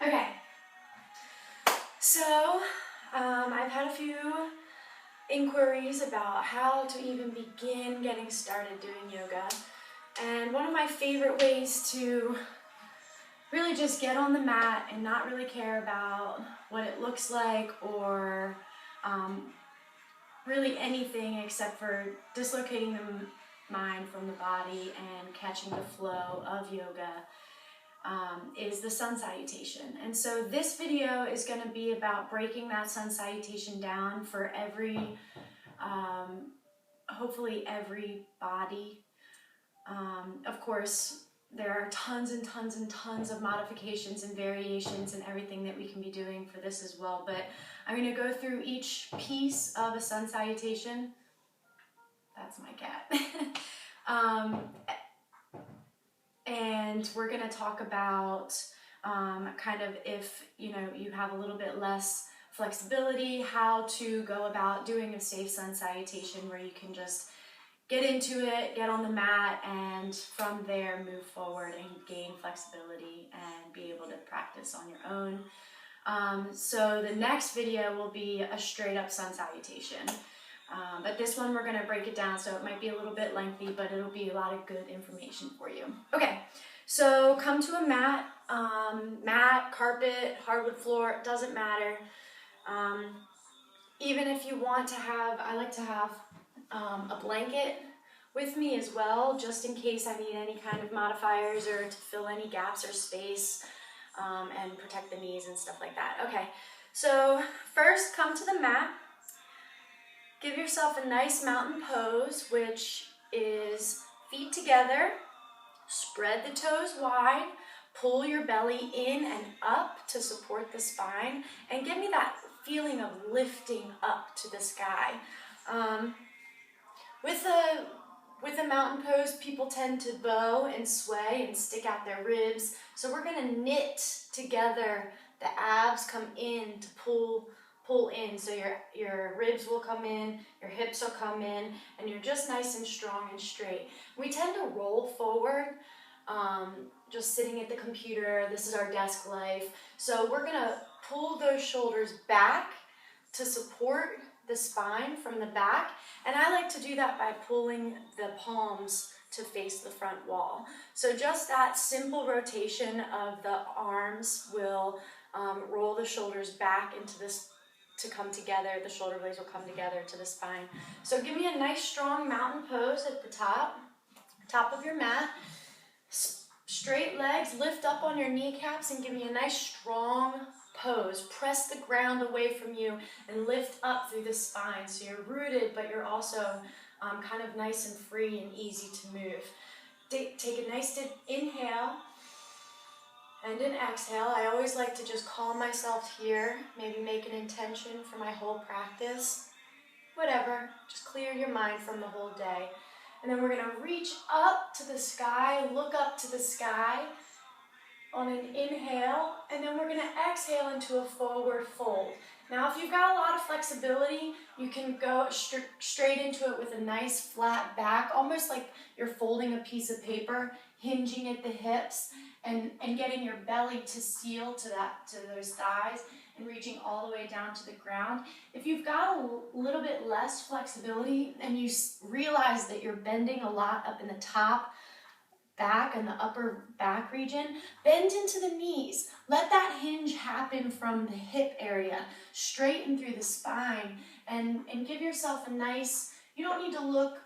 Okay, so I've had a few inquiries about how to even begin getting started doing yoga, and one of my favorite ways to really just get on the mat and not really care about what it looks like or really anything except for dislocating the mind from the body and catching the flow of yoga is the sun salutation. And so this video is going to be about breaking that sun salutation down for every, hopefully every body. Of course, there are tons and tons and tons of modifications and variations and everything that we can be doing for this as well, but I'm going to go through each piece of a sun salutation. That's my cat. And we're going to talk about kind of if you have a little bit less flexibility, how to go about doing a safe sun salutation where you can just get into it, get on the mat, and from there move forward and gain flexibility and be able to practice on your own. So the next video will be a straight up sun salutation. But this one we're going to break it down, so it might be a little bit lengthy, but it'll be a lot of good information for you. Okay, so come to a mat, mat, carpet, hardwood floor, it doesn't matter. Even if you want to have, I like to have a blanket with me as well, just in case I need any kind of modifiers or to fill any gaps or space and protect the knees and stuff like that. Okay, so first come to the mat. Give yourself a nice mountain pose, which is feet together, spread the toes wide, pull your belly in and up to support the spine, and give me that feeling of lifting up to the sky. With a mountain pose, people tend to bow and sway and stick out their ribs, so we're going to knit together. The abs come in to pull in, so your ribs will come in, your hips will come in, and you're just nice and strong and straight. We tend to roll forward, just sitting at the computer. This is our desk life. So we're gonna pull those shoulders back to support the spine from the back, and I like to do that by pulling the palms to face the front wall. So just that simple rotation of the arms will roll the shoulders back into this to come together. The shoulder blades will come together to the spine. So give me a nice strong mountain pose at the top of your mat. Straight legs, lift up on your kneecaps and give me a nice strong pose. Press the ground away from you and lift up through the spine. So you're rooted, but you're also kind of nice and free and easy to move. Take a nice deep inhale and an exhale. I always like to just calm myself here, maybe make an intention for my whole practice. Whatever, just clear your mind from the whole day. And then we're going to reach up to the sky, look up to the sky on an inhale, and then we're going to exhale into a forward fold. Now, if you've got a lot of flexibility, you can go straight into it with a nice flat back, almost like you're folding a piece of paper, hinging at the hips, and getting your belly to seal to those thighs and reaching all the way down to the ground. If you've got a little bit less flexibility and you realize that you're bending a lot up in the top back and the upper back region, bend into the knees. Let that hinge happen from the hip area, straighten through the spine, and give yourself a nice, you don't need to look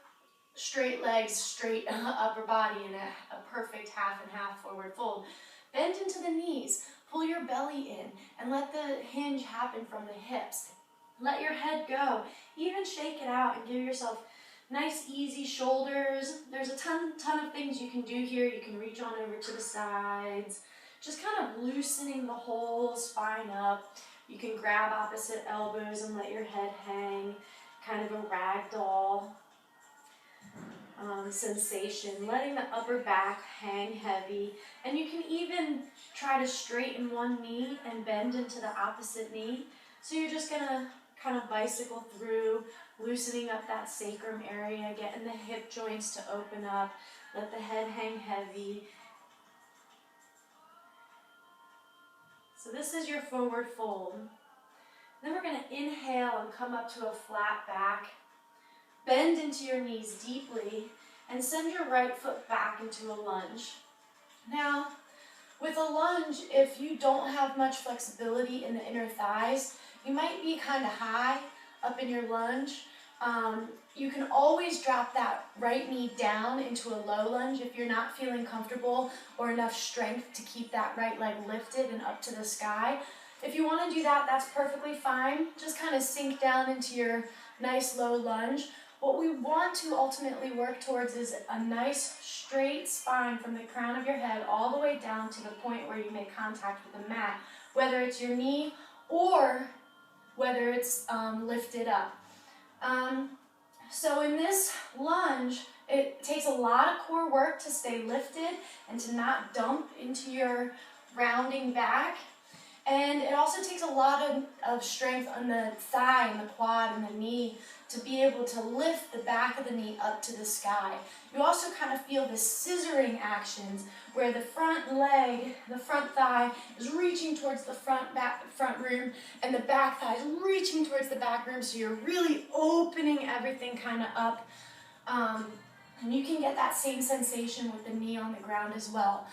straight legs, straight upper body in a perfect half and half forward fold. Bend into the knees, pull your belly in, and let the hinge happen from the hips. Let your head go. Even shake it out and give yourself nice easy shoulders. There's a ton of things you can do here. You can reach on over to the sides, just kind of loosening the whole spine up. You can grab opposite elbows and let your head hang, kind of a ragdoll sensation, letting the upper back hang heavy. And you can even try to straighten one knee and bend into the opposite knee. So you're just gonna kind of bicycle through, loosening up that sacrum area, getting the hip joints to open up, let the head hang heavy. So this is your forward fold. Then we're going to inhale and come up to a flat back. Bend into your knees deeply and send your right foot back into a lunge. Now, with a lunge, if you don't have much flexibility in the inner thighs, you might be kind of high up in your lunge. You can always drop that right knee down into a low lunge if you're not feeling comfortable or enough strength to keep that right leg lifted and up to the sky. If you want to do that, that's perfectly fine. Just kind of sink down into your nice low lunge. What we want to ultimately work towards is a nice straight spine from the crown of your head all the way down to the point where you make contact with the mat, whether it's your knee or whether it's lifted up. So in this lunge, it takes a lot of core work to stay lifted and to not dump into your rounding back. And it also takes a lot of strength on the thigh and the quad and the knee to be able to lift the back of the knee up to the sky. You also kind of feel the scissoring actions where the front leg, the front thigh is reaching towards the front room and the back thigh is reaching towards the back room, so you're really opening everything kind of up. And you can get that same sensation with the knee on the ground as well.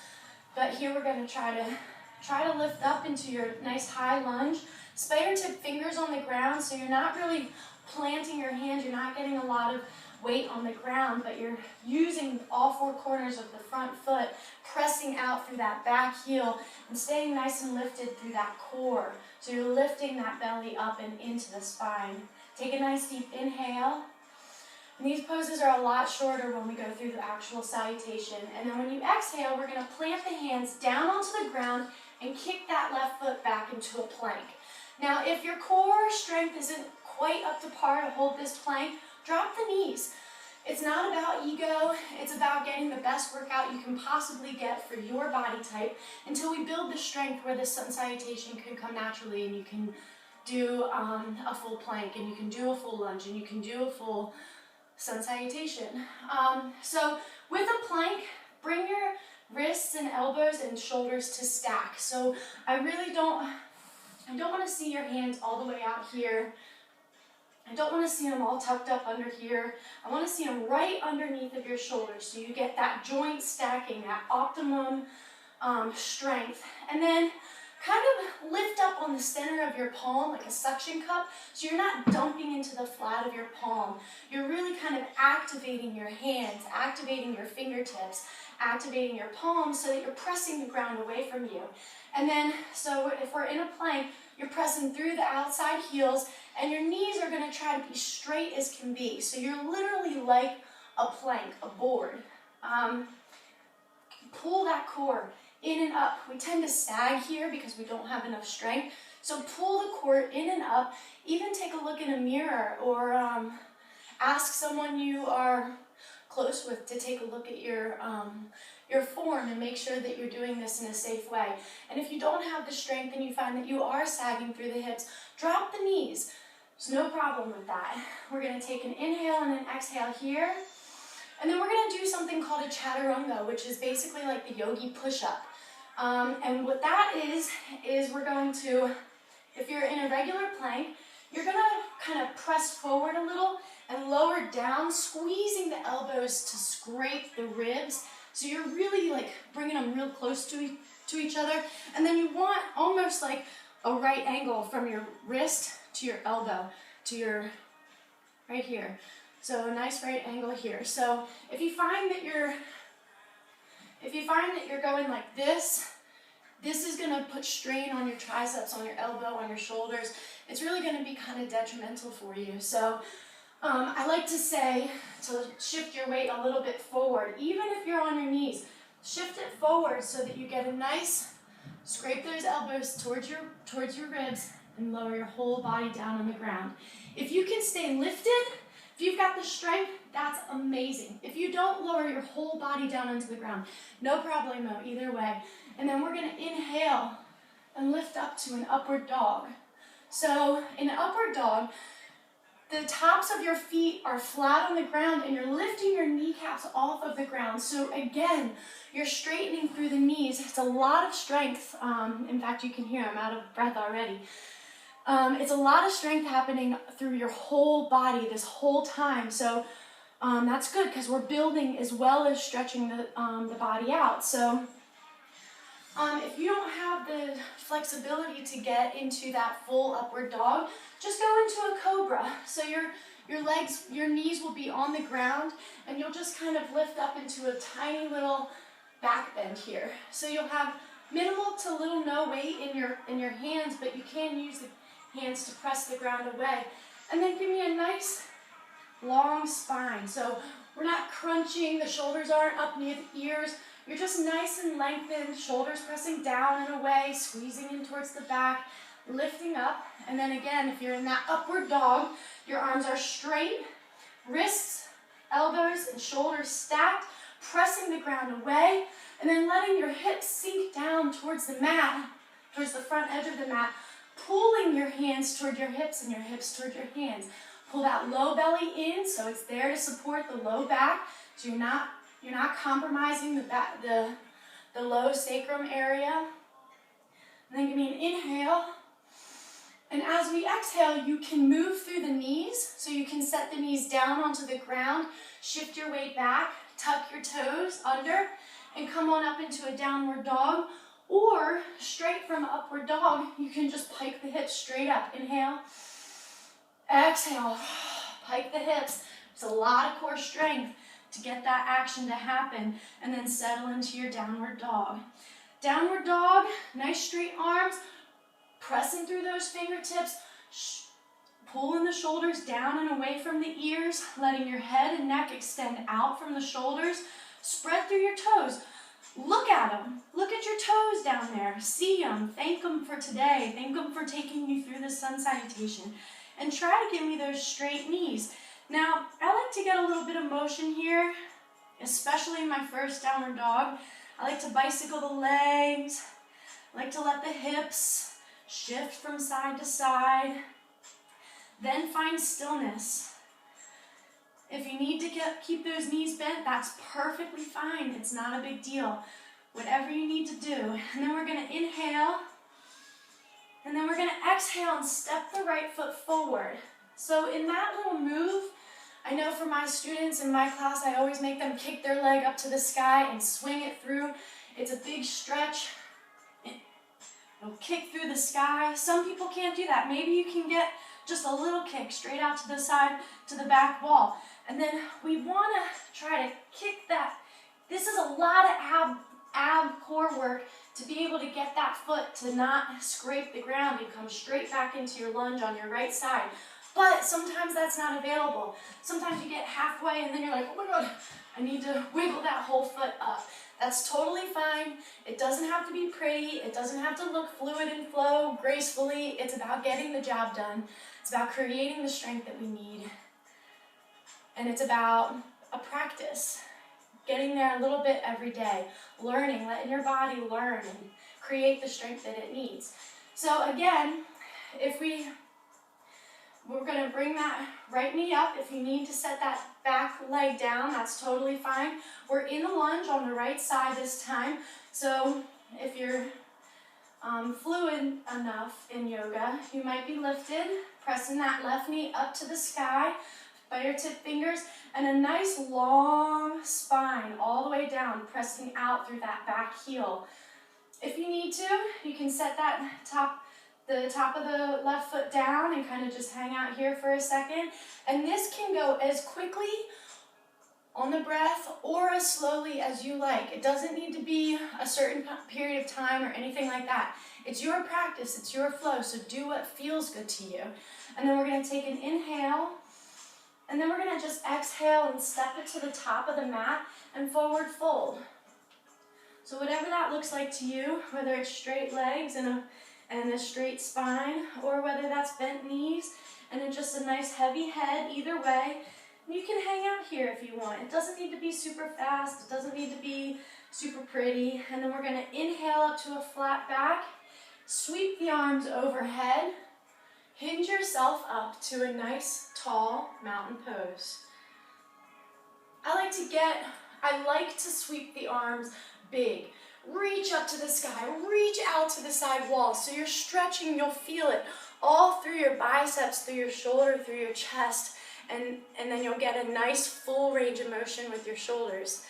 But here we're going to try to lift up into your nice high lunge. Spider tip fingers on the ground, so you're not really planting your hands, you're not getting a lot of weight on the ground, but you're using all four corners of the front foot, pressing out through that back heel and staying nice and lifted through that core. So you're lifting that belly up and into the spine. Take a nice deep inhale. And these poses are a lot shorter when we go through the actual salutation. And then when you exhale, we're going to plant the hands down onto the ground and kick that left foot back into a plank. Now, if your core strength isn't quite up to par to hold this plank, drop the knees. It's not about ego, it's about getting the best workout you can possibly get for your body type until we build the strength where this sun salutation can come naturally and you can do a full plank and you can do a full lunge and you can do a full sun salutation. So with a plank, bring your wrists and elbows and shoulders to stack. So I don't want to see your hands all the way out here. I don't want to see them all tucked up under here. I want to see them right underneath of your shoulders so you get that joint stacking, that optimum strength. And then kind of lift up on the center of your palm like a suction cup so you're not dumping into the flat of your palm. You're really kind of activating your hands, activating your fingertips, activating your palms so that you're pressing the ground away from you. And then, so if we're in a plank, you're pressing through the outside heels and your knees are going to try to be straight as can be. So you're literally like a plank, a board. Pull that core in and up. We tend to sag here because we don't have enough strength. So pull the core in and up. Even take a look in a mirror or ask someone you are close with to take a look at your form and make sure that you're doing this in a safe way. And if you don't have the strength and you find that you are sagging through the hips, drop the knees. There's no problem with that. We're going to take an inhale and an exhale here. And then we're going to do something called a chaturanga, which is basically like the yogi push-up. And what that is we're going to, if you're in a regular plank, you're going to kind of press forward a little and lower down, squeezing the elbows to scrape the ribs. So you're really like bringing them real close to each other. And then you want almost like a right angle from your wrist to your elbow, to your, right here. So a nice right angle here. So if you find that you're going like this is going to put strain on your triceps, on your elbow, on your shoulders. It's really going to be kind of detrimental for you. So I like to say to shift your weight a little bit forward, even if you're on your knees. Shift it forward so that you get a nice, scrape those elbows towards your ribs and lower your whole body down on the ground. If you can stay lifted, if you've got the strength, that's amazing. If you don't, lower your whole body down onto the ground. No problemo either way. And then we're going to inhale and lift up to an upward dog. So in an upward dog, the tops of your feet are flat on the ground and you're lifting your kneecaps off of the ground. So again, you're straightening through the knees It's a lot of strength. In fact, you can hear I'm out of breath already. It's a lot of strength happening through your whole body this whole time. So that's good because we're building as well as stretching the body out. So if you don't have the flexibility to get into that full upward dog, just go into a cobra. So your legs, your knees will be on the ground, and you'll just kind of lift up into a tiny little back bend here. So you'll have minimal to little no weight in your hands, but you can use the hands to press the ground away. And then give me a nice long spine. So we're not crunching, the shoulders aren't up near the ears. You're just nice and lengthened, shoulders pressing down and away, squeezing in towards the back, lifting up. And then again, if you're in that upward dog, your arms are straight, wrists, elbows, and shoulders stacked, pressing the ground away, and then letting your hips sink down towards the mat, towards the front edge of the mat, pulling your hands toward your hips and your hips toward your hands. Pull that low belly in, so it's there to support the low back, so you're not compromising the back, the low sacrum area. And then give me an inhale. And as we exhale, you can move through the knees, so you can set the knees down onto the ground, shift your weight back, tuck your toes under, and come on up into a downward dog. Or straight from upward dog, you can just pike the hips straight up. Inhale, exhale, pike the hips. It's a lot of core strength to get that action to happen, and then settle into your downward dog. Downward dog, nice straight arms, pressing through those fingertips, pulling the shoulders down and away from the ears, letting your head and neck extend out from the shoulders. Spread through your toes. Look at them. Look at your toes down there. See them. Thank them for today. Thank them for taking you through the sun salutation. And try to give me those straight knees. Now, I like to get a little bit of motion here, especially in my first downward dog. I like to bicycle the legs. I like to let the hips shift from side to side. Then find stillness. If you need to keep those knees bent, that's perfectly fine. It's not a big deal. Whatever you need to do. And then we're going to inhale. And then we're going to exhale and step the right foot forward. So in that little move, I know for my students in my class, I always make them kick their leg up to the sky and swing it through. It's a big stretch. It'll kick through the sky. Some people can't do that. Maybe you can get just a little kick straight out to the side, to the back wall. And then we want to try to kick that. This is a lot of ab core work to be able to get that foot to not scrape the ground and come straight back into your lunge on your right side. But sometimes that's not available. Sometimes you get halfway and then you're like, oh my God, I need to wiggle that whole foot up. That's totally fine. It doesn't have to be pretty. It doesn't have to look fluid and flow gracefully. It's about getting the job done. It's about creating the strength that we need. And it's about a practice. Getting there a little bit every day. Learning, letting your body learn and create the strength that it needs. So again, if we're going to bring that right knee up. If you need to set that back leg down, that's totally fine. We're in a lunge on the right side this time. So if you're fluid enough in yoga, you might be lifted, pressing that left knee up to the sky by your tip fingers, and a nice long spine all the way down, pressing out through that back heel. If you need to, you can set the top of the left foot down and kind of just hang out here for a second. And this can go as quickly on the breath or as slowly as you like. It doesn't need to be a certain period of time or anything like that. It's your practice, it's your flow, so do what feels good to you. And then we're going to take an inhale, and then we're going to just exhale and step it to the top of the mat and forward fold. So whatever that looks like to you, whether it's straight legs and a straight spine, or whether that's bent knees and then just a nice heavy head, either way, you can hang out here if you want. It doesn't need to be super fast, it doesn't need to be super pretty. And then we're going to inhale up to a flat back, sweep the arms overhead, hinge yourself up to a nice tall mountain pose. I like to sweep the arms big. reach up to the sky, reach out to the side wall. So you're stretching, you'll feel it all through your biceps, through your shoulder, through your chest, and then you'll get a nice full range of motion with your shoulders.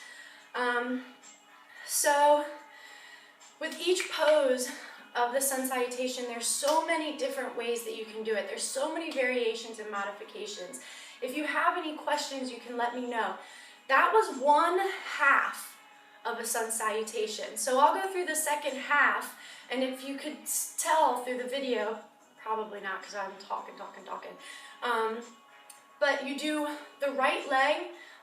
So with each pose of the sun salutation, there's so many different ways that you can do it. There's so many variations and modifications. If you have any questions, you can let me know. That was one half of a sun salutation. So I'll go through the second half, and if you could tell through the video, probably not because I'm talking. But you do the right leg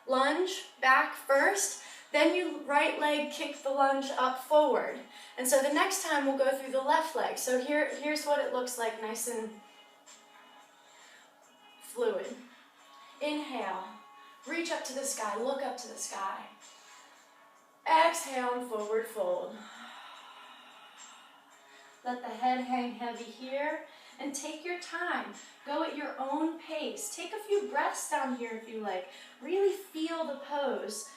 lunge back first, then you right leg kick the lunge up forward. And so the next time we'll go through the left leg. So here's what it looks like, nice and fluid. Inhale, reach up to the sky, look up to the sky. Exhale and forward fold. Let the head hang heavy here, and take your time. Go at your own pace. Take a few breaths down here if you like. Really feel the pose.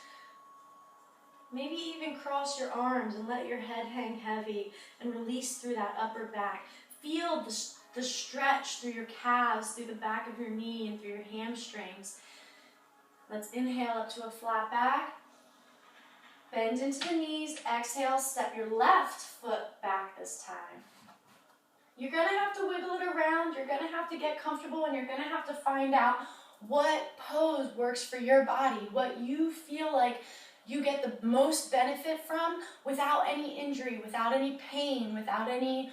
Maybe even cross your arms and let your head hang heavy and release through that upper back. Feel the stretch through your calves, through the back of your knee and through your hamstrings. Let's inhale up to a flat back. Bend into the knees. Exhale, step your left foot back this time. You're going to have to wiggle it around. You're going to have to get comfortable, and you're going to have to find out what pose works for your body, what you feel like you get the most benefit from without any injury, without any pain, without any,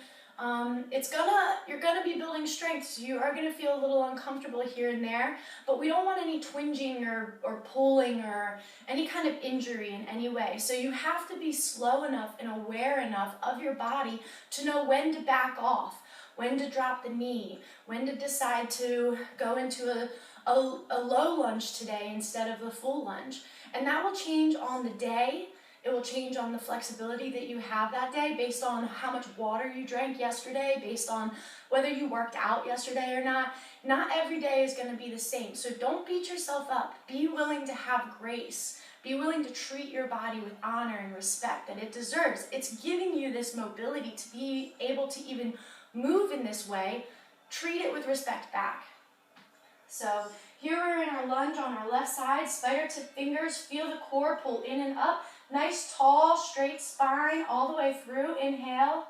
you're gonna be building strength, so you are gonna feel a little uncomfortable here and there, but we don't want any twinging or pulling or any kind of injury in any way. So you have to be slow enough and aware enough of your body to know when to back off, when to drop the knee, when to decide to go into a low lunge today instead of the full lunge. And that will change on the day. It will change on the flexibility that you have that day based on how much water you drank yesterday, based on whether you worked out yesterday or not. Not every day is going to be the same. So don't beat yourself up. Be willing to have grace. Be willing to treat your body with honor and respect that it deserves. It's giving you this mobility to be able to even move in this way. Treat it with respect back. So here we're in our lunge on our left side, spider tip fingers, feel the core pull in and up. Nice, tall, straight spine all the way through. Inhale.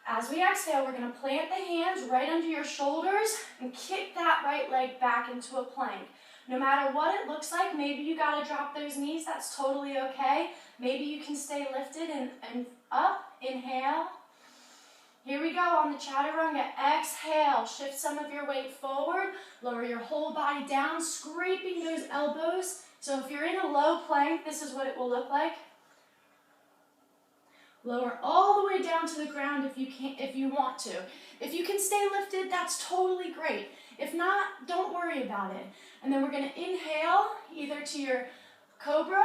As we exhale, we're going to plant the hands right under your shoulders and kick that right leg back into a plank. No matter what it looks like, maybe you got to drop those knees. That's totally okay. Maybe you can stay lifted and up. Inhale. Here we go on the chaturanga. Exhale, shift some of your weight forward, lower your whole body down, scraping those elbows. So if you're in a low plank, this is what it will look like. Lower all the way down to the ground if you want to. If you can stay lifted, that's totally great. If not, don't worry about it. And then we're going to inhale either to your cobra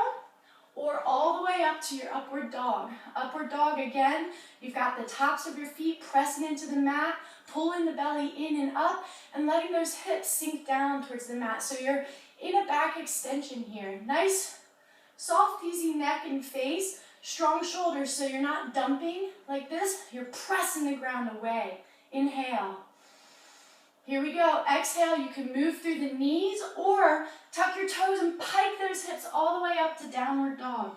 or all the way up to your upward dog. Upward dog again, you've got the tops of your feet pressing into the mat, pulling the belly in and up, and letting those hips sink down towards the mat. So you're in a back extension here. Nice, soft, easy neck and face, strong shoulders so you're not dumping like this. You're pressing the ground away. Inhale. Here we go. Exhale, you can move through the knees or tuck your toes and pike those hips all the way up to downward dog.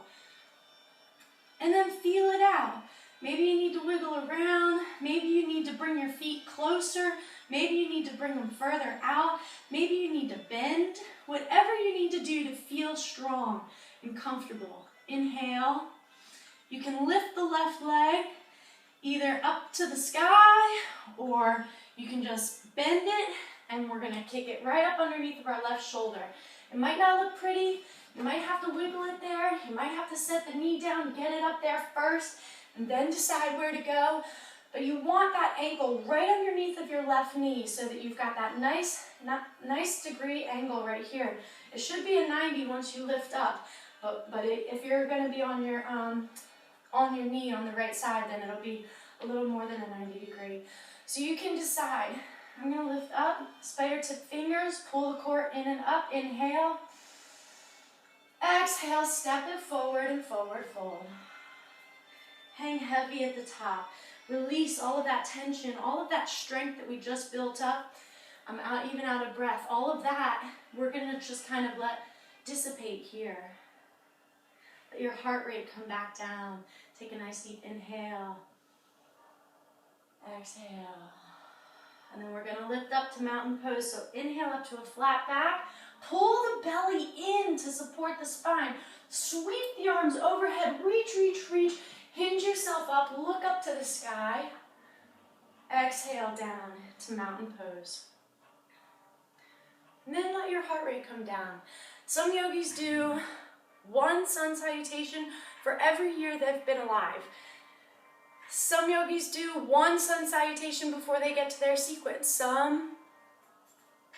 And then feel it out. Maybe you need to wiggle around. Maybe you need to bring your feet closer. Maybe you need to bring them further out. Maybe you need to bend. Whatever you need to do to feel strong and comfortable. Inhale. You can lift the left leg either up to the sky or you can just bend it, and we're going to kick it right up underneath of our left shoulder. It might not look pretty. You might have to wiggle it there. You might have to set the knee down, get it up there first, and then decide where to go. But you want that ankle right underneath of your left knee so that you've got that nice degree angle right here. It should be a 90 once you lift up, but if you're going to be on your knee on the right side, then it'll be a little more than a 90 degree. So you can decide. I'm going to lift up, spider tip fingers, pull the core in and up. Inhale. Exhale, step it forward and forward fold. hang heavy at the top. Release all of that tension, all of that strength that we just built up. I'm even out of breath. All of that, we're gonna just kind of let dissipate here. Let your heart rate come back down. Take a nice deep inhale. Exhale. And then we're gonna lift up to mountain pose. So inhale up to a flat back. Pull the belly in to support the spine. Sweep the arms overhead. Reach, reach, reach. Hinge yourself up. Look up to the sky. Exhale down to mountain pose. And then let your heart rate come down. Some yogis do one sun salutation for every year they've been alive. Some yogis do one sun salutation before they get to their sequence.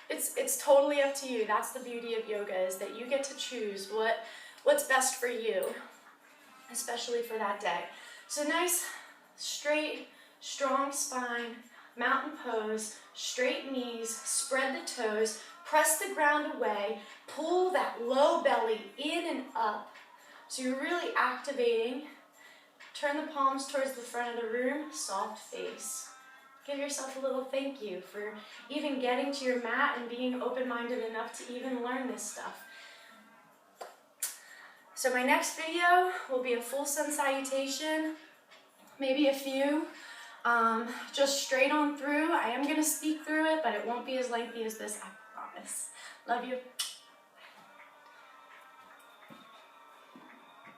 It's totally up to you. That's the beauty of yoga, is that you get to choose what's best for you, especially for that day. So nice, straight, strong spine, mountain pose, straight knees, spread the toes, press the ground away, pull that low belly in and up. So you're really activating. Turn the palms towards the front of the room, soft face. Give yourself a little thank you for even getting to your mat and being open-minded enough to even learn this stuff. So my next video will be a full sun salutation, maybe a few, just straight on through. I am gonna speak through it, but it won't be as lengthy as this, I promise. Love you.